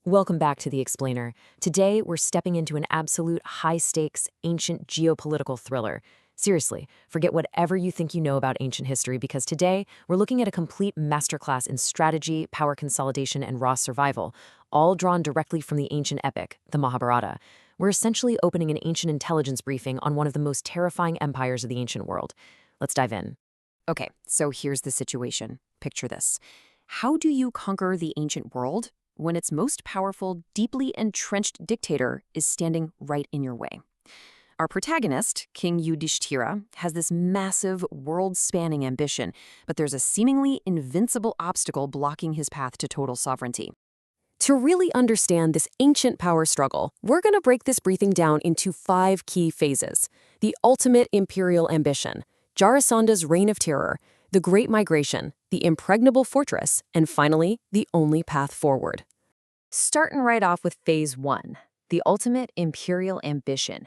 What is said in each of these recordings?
Welcome back to The Explainer. Today, we're stepping into an absolute high-stakes, ancient geopolitical thriller. Seriously, forget whatever you think you know about ancient history because today, we're looking at a complete masterclass in strategy, power consolidation, and raw survival, all drawn directly from the ancient epic, the Mahabharata. We're essentially opening an ancient intelligence briefing on one of the most terrifying empires of the ancient world. Let's dive in. Okay, so here's the situation. Picture this. How do you conquer the ancient world when its most powerful, deeply entrenched dictator is standing right in your way? Our protagonist, King Yudhishthira, has this massive, world-spanning ambition, but there's a seemingly invincible obstacle blocking his path to total sovereignty. To really understand this ancient power struggle, we're going to break this briefing down into 5 key phases. The ultimate imperial ambition, Jarasandha's reign of terror, the Great Migration, the impregnable fortress, and finally, the only path forward. Starting right off with Phase 1, the ultimate imperial ambition.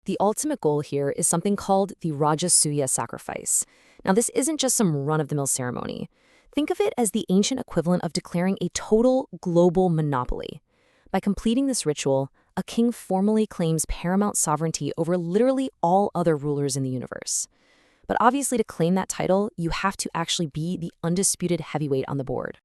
The ultimate goal here is something called the Rajasuya sacrifice. Now, this isn't just some run-of-the-mill ceremony. Think of it as the ancient equivalent of declaring a total global monopoly. By completing this ritual, a king formally claims paramount sovereignty over literally all other rulers in the universe. But obviously, to claim that title, you have to actually be the undisputed heavyweight on the board.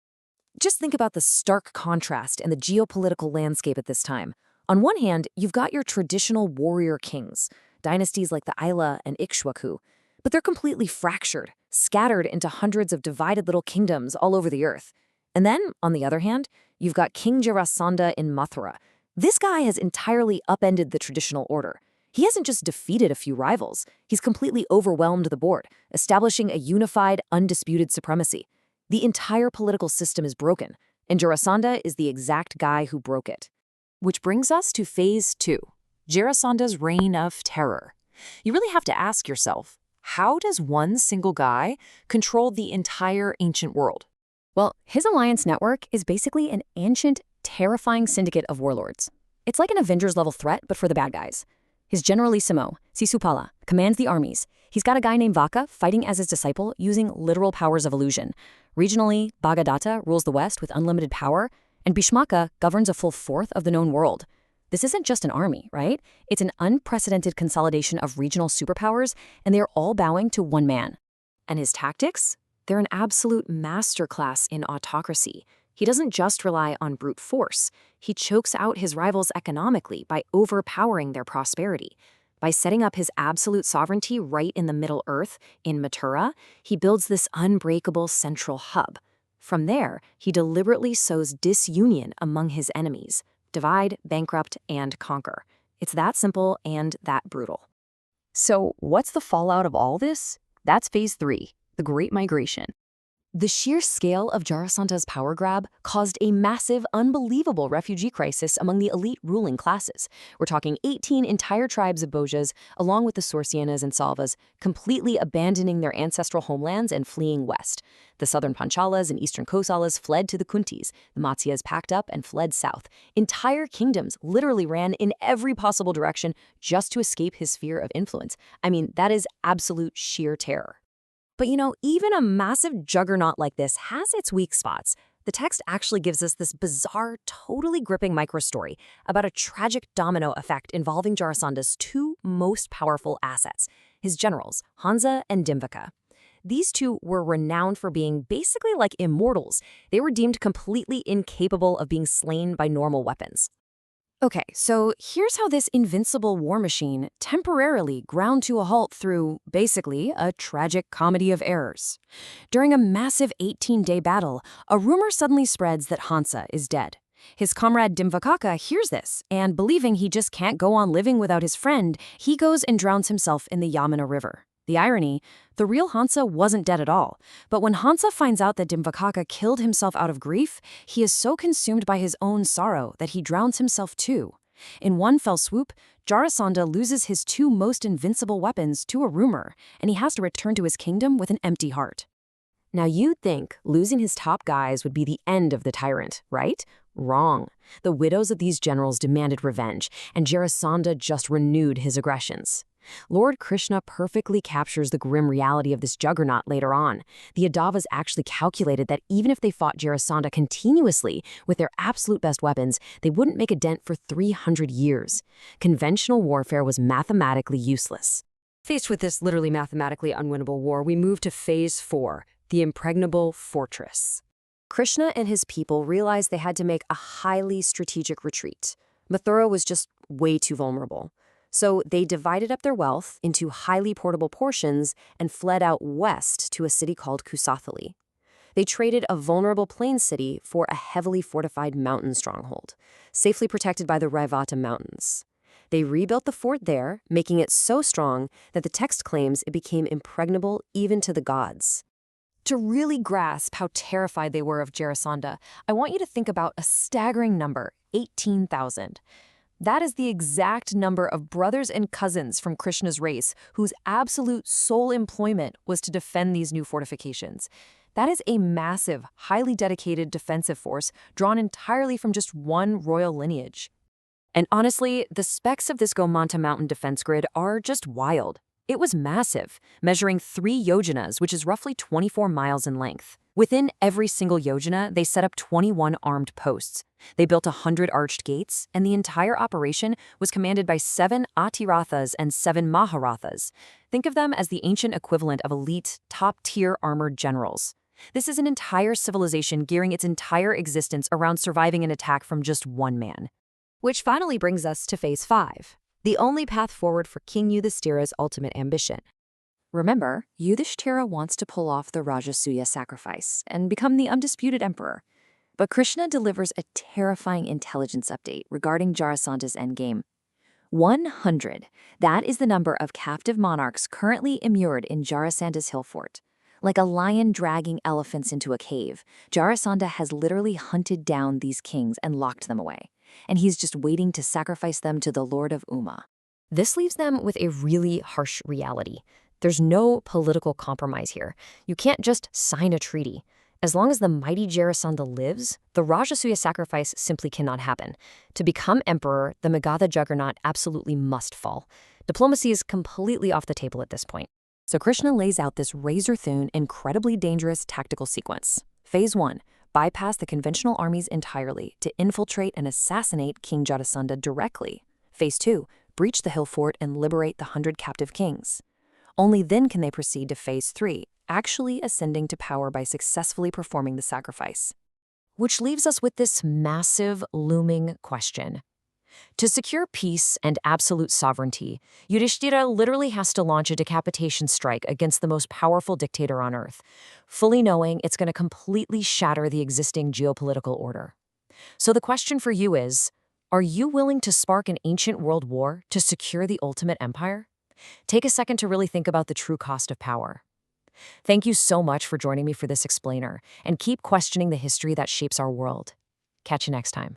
Just think about the stark contrast in the geopolitical landscape at this time. On one hand, you've got your traditional warrior kings, dynasties like the Ayla and Ikshwaku, but they're completely fractured, scattered into hundreds of divided little kingdoms all over the earth. And then, on the other hand, you've got King Jarasandha in Mathura. This guy has entirely upended the traditional order. He hasn't just defeated a few rivals, he's completely overwhelmed the board, establishing a unified, undisputed supremacy. The entire political system is broken, and Jarasandha is the exact guy who broke it. Which brings us to Phase 2, Jarasandha's reign of terror. You really have to ask yourself, how does one single guy control the entire ancient world? Well, his alliance network is basically an ancient, terrifying syndicate of warlords. It's like an Avengers-level threat, but for the bad guys. His generalissimo, Sisupala, commands the armies. He's got a guy named Vaka fighting as his disciple using literal powers of illusion. Regionally, Magadha rules the west with unlimited power, and Bhishmaka governs a full fourth of the known world. This isn't just an army, right? It's an unprecedented consolidation of regional superpowers, and they're all bowing to one man. And his tactics? They're an absolute masterclass in autocracy. He doesn't just rely on brute force. He chokes out his rivals economically by overpowering their prosperity. By setting up his absolute sovereignty right in the Middle Earth, in Mathura, he builds this unbreakable central hub. From there, he deliberately sows disunion among his enemies. Divide, bankrupt, and conquer. It's that simple and that brutal. So, what's the fallout of all this? That's Phase 3, the Great Migration. The sheer scale of Jarasandha's power grab caused a massive, unbelievable refugee crisis among the elite ruling classes. We're talking 18 entire tribes of Bhojas, along with the Sorcianas and Salvas, completely abandoning their ancestral homelands and fleeing west. The southern Panchalas and eastern Kosalas fled to the Kuntis. The Matsyas packed up and fled south. Entire kingdoms literally ran in every possible direction just to escape his sphere of influence. I mean, that is absolute sheer terror. But even a massive juggernaut like this has its weak spots. The text actually gives us this bizarre, totally gripping microstory about a tragic domino effect involving Jarasandha's 2 most powerful assets, his generals, Hansa and Dimvaka. These 2 were renowned for being basically like immortals. They were deemed completely incapable of being slain by normal weapons. Okay, so here's how this invincible war machine temporarily ground to a halt through, basically, a tragic comedy of errors. During a massive 18-day battle, a rumor suddenly spreads that Hansa is dead. His comrade Dimvakaka hears this, and believing he just can't go on living without his friend, he goes and drowns himself in the Yamuna River. The irony, the real Hansa wasn't dead at all, but when Hansa finds out that Dimvakaka killed himself out of grief, he is so consumed by his own sorrow that he drowns himself too. In one fell swoop, Jarasandha loses his 2 most invincible weapons to a rumor, and he has to return to his kingdom with an empty heart. Now you'd think losing his top guys would be the end of the tyrant, right? Wrong. The widows of these generals demanded revenge, and Jarasandha just renewed his aggressions. Lord Krishna perfectly captures the grim reality of this juggernaut later on. The Yadavas actually calculated that even if they fought Jarasandha continuously with their absolute best weapons, they wouldn't make a dent for 300 years. Conventional warfare was mathematically useless. Faced with this literally mathematically unwinnable war, we move to Phase 4, the impregnable fortress. Krishna and his people realized they had to make a highly strategic retreat. Mathura was just way too vulnerable. So they divided up their wealth into highly portable portions and fled out west to a city called Kusathali. They traded a vulnerable plain city for a heavily fortified mountain stronghold, safely protected by the Raivata mountains. They rebuilt the fort there, making it so strong that the text claims it became impregnable even to the gods. To really grasp how terrified they were of Jarasandha, I want you to think about a staggering number, 18,000. That is the exact number of brothers and cousins from Krishna's race whose absolute sole employment was to defend these new fortifications. That is a massive, highly dedicated defensive force drawn entirely from just one royal lineage. And honestly, the specs of this Gomanta mountain defense grid are just wild. It was massive, measuring 3 yojanas, which is roughly 24 miles in length. Within every single yojana, they set up 21 armed posts. They built 100 arched gates, and the entire operation was commanded by 7 Atirathas and 7 Maharathas. Think of them as the ancient equivalent of elite, top-tier armored generals. This is an entire civilization gearing its entire existence around surviving an attack from just one man. Which finally brings us to Phase 5, the only path forward for King Yudhishthira's ultimate ambition. Remember, Yudhishthira wants to pull off the Rajasuya sacrifice and become the undisputed emperor. But Krishna delivers a terrifying intelligence update regarding Jarasandha's endgame. 100. That is the number of captive monarchs currently immured in Jarasandha's hillfort. Like a lion dragging elephants into a cave, Jarasandha has literally hunted down these kings and locked them away. And he's just waiting to sacrifice them to the Lord of Uma. This leaves them with a really harsh reality. There's no political compromise here. You can't just sign a treaty. As long as the mighty Jarasandha lives, the Rajasuya sacrifice simply cannot happen. To become emperor, the Magadha Juggernaut absolutely must fall. Diplomacy is completely off the table at this point. So Krishna lays out this razor-thin, incredibly dangerous tactical sequence. Phase 1. Bypass the conventional armies entirely to infiltrate and assassinate King Jarasandha directly. Phase 2. Breach the hill fort and liberate the 100 captive kings. Only then can they proceed to Phase 3, actually ascending to power by successfully performing the sacrifice. Which leaves us with this massive, looming question. To secure peace and absolute sovereignty, Yudhishthira literally has to launch a decapitation strike against the most powerful dictator on earth, fully knowing it's going to completely shatter the existing geopolitical order. So the question for you is, are you willing to spark an ancient world war to secure the ultimate empire? Take a second to really think about the true cost of power. Thank you so much for joining me for this explainer, and keep questioning the history that shapes our world. Catch you next time.